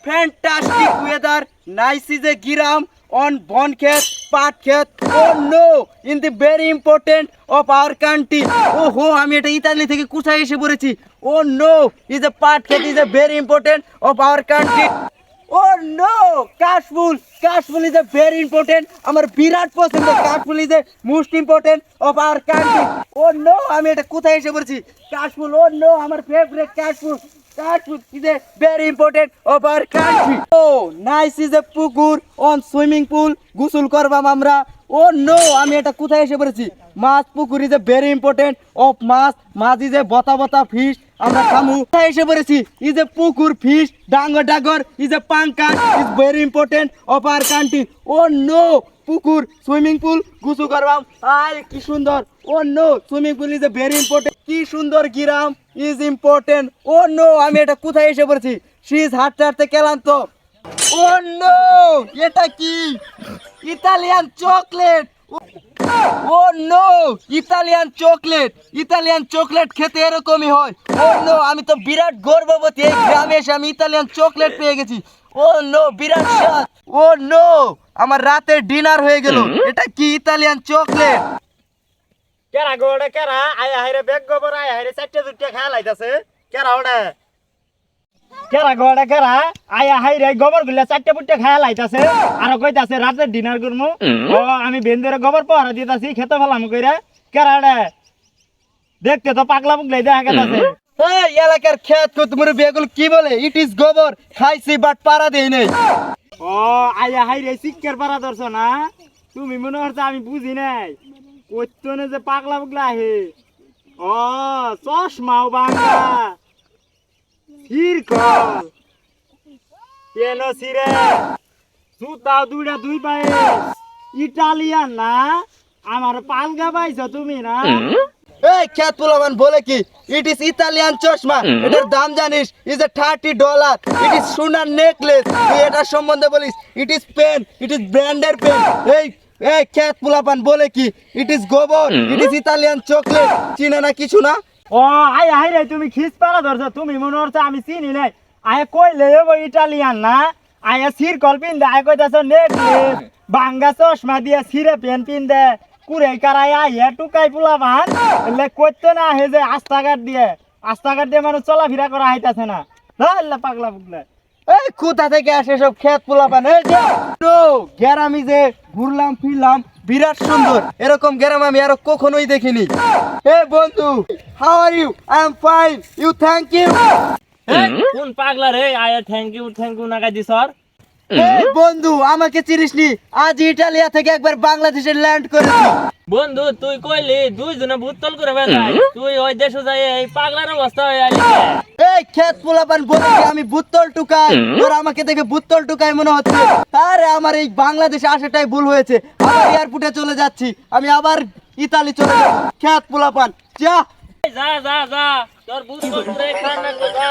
fantastic weather, nice is a giram on Bonkhet, Patkhet. Oh no, in the very important of our country. Oh ho, আমি এটা Italy থেকে কোথায় এসে পড়েছি। Oh no, is a Patkhet is a very important of our country. Oh no, Kashful is a very important. আমার বিরাট পছন্দ Kashful is a most important of our country. Oh no, আমি এটা কোথায় এসে পড়েছি। Kashful, oh no, আমার favorite Kashful is a very important of our country. Oh, nice is a পুকুর on swimming pool. গোসল করবাম আমরা। Oh no, আমি এটা কোথায় এসে পড়েছি। মাছ পুকুর is a very important of much is a বতা fish. আমরা খামু কোথায় এসে পড়েছি is a পুকুর fish ডাগর is a Pancras is very important of our country. Oh no, পুকুর সুইমিং পুল গোসল করবাম আরে কি সুন্দর। Oh no, swimming pool is a very important. কি সুন্দর গ্রাম is important. Oh no, আমি এটা কোথায় এসে পড়েছি শীজ হাঁটতে ক্লান্ত। Oh no, এটা কি Italian chocolate. Oh no, Italian chocolate খেতে এরকমই হয়। Oh no, আমি তো বিরাট গর্ববতী এই গ্রামে এসে আমি ইতালিয়ান চকলেট পেয়ে গেছি। Oh no, বিরাট স্বাদ। Oh no, আমার রাতের ডিনার হয়ে গেল। এটা কি ইতালিয়ান চকলেট। কেরা গোড়ে কেরা আয় হাইরে বেগ গোবর আয় হাইরে চারটে দুটে খেয়া লাইতাছে কেরা ওড়ে কেরা গোড়ে কেরা আয় হাইরে গোবর গুলা চারটে পুটে খেয়া লাইতাছে আর কইতাছে রাতে ডিনার করমু ও আমি বেন্দরে গোবর পহরা দিতাছি খেতে ফেলাম কইরা কেরা ওড়ে দেখতে তো পাগলা পুগলাই দেখা গেছে। এই এলাকার খেত কো তোমার বেগুল কি বলে ইট ইজ গোবর খাইছি বাট পারা দেই নাই। ও আয় হাইরে শিক্ষার পারা ধরছ না তুমি মনে হচ্ছে আমি বুঝি নাই কইতনে যে পাগলা পুগলা আহে ও চশমাও বাংলা হিরকল কেন সিরে সুতাও দুই পায়ে ইটালিয়ান না আমার পালগা পাইছ তুমি না। এই খেত পোলামান বলে কি ইট ইজ ইতালিয়ান চশমা এটার দাম জানিস ইজ এ $30 ইট ইজ সোনার নেকলেস তুই এটার সম্বন্ধে বলিস it is pen it is ব্র্যান্ডের পেন। এই খেত পোলাপান বলে কি ইট ইজ গোবর ইট ইজ ইতালিয়ান চকলেট চিনে না কিছু না। ও আয় হাই রে তুমি খিস পাড়া ধরছ তুমি মনে হচ্ছে আমি চিনি নাই আয় কইলে ইটালিয়ান না আয় সির কল পিন দে আয় কইতাছ নেকলেস বাঙ্গা চশমা দিয়ে সিরে পেন পিন দে কুড়াই কারাই আইয়া টুকাই পোলা ভান এলে কইতে না হে যে আস্তাঘাট দিয়ে মানুষ চলাফেরা করা হইতাছে না আল্লাহ পাগলা পুগলা। এই কোথা থেকে আসে সব খেত পোলাপান এই যে তো গ্রামে যে ঘুরলাম ফিরলাম বিরাট সুন্দর এরকম গ্রাম আমি আর কখনোই দেখিনি। এই বন্ধু how are you I am fine you thank you. কোন পাগলা রে আয় থ্যাংক ইউ না গাইদি স্যার। এই বন্ধু আমাকে চিনিসনি আজ ইটালিয়া থেকে একবার বাংলাদেশে ল্যান্ড করেছি। বন্ধু তুই কইলি দুইজনে ভূতল করে বেড়াই তুই ওই দেশে যাই এই পাগলার অবস্থা হয়ে আলি। এই খেত পোলাপান বলে কি আমি বুত্তল টুকাই তোর আমাকে দেখে বুত্তল টুকাই মনে হচ্ছে। আরে আমার এই বাংলাদেশে আসাটাই ভুল হয়েছে আবার এয়ারপোর্টে চলে যাচ্ছি আমি আবার ইতালি চলে যাব। খেত পোলাপান যা যা তোর ভূতল করে খান না যা।